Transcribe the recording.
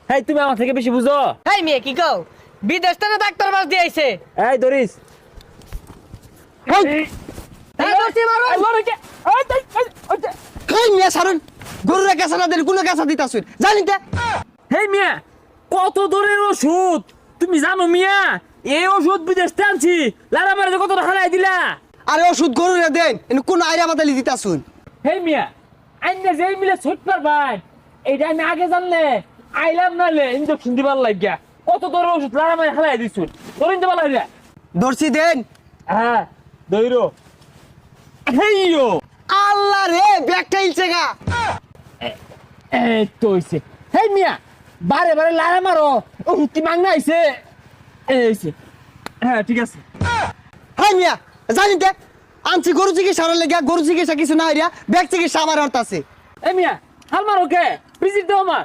হেই তুমি আমার থেকে বেশি বুঝো। এই মেয়ে কি কও বিদেশ থেকে ডাক্তার বাস দিয়ে আইছে। এই দরিস এই দোস্তি মারো কই মিয়া সারুন গরুরে কাঁচা না দিলে কোনো কাঁচা দিতাছুন জানিতে। হেই মিয়া কত দূরের ওষুধ তুমি জানো মিয়া? এই ওষুধ বিদেশ থেকে আনছি, লারা মারে কত হারাই দিলা। আরে ওষুধ গরুরে দেন এনে কোন আইরা বাতালি দিতাছুন। হেই মিয়া আইনে যেই মিলে ছুট পারবাই, এইটা আমি আগে জানলে আইলাম নালে ইনজেকশন দিবার লাগিয়া কত দূরের ওষুধ লারা মারে হারাই দিছুন। ধরিন দিবার লাগিয়া দর্শি দেন। হ্যাঁ দইরো হেইও আল্লাহ রে ব্যাগটা ইলছে গা। এই তো হইছে। হেই মিয়া বারে বারে লারা মারো ওষুধ কি মাংনা আইছে? এইছে হ্যাঁ ঠিক আছে। হাই মিয়া জানিতে আনছি গরু চিকিৎসা লেগে গরু চিকিৎসা কিছু না হইরা ব্যাগ চিকিৎসা আমার হরতাছে। এই মিয়া হাল মারো কে? ভিজিট দাও আমার।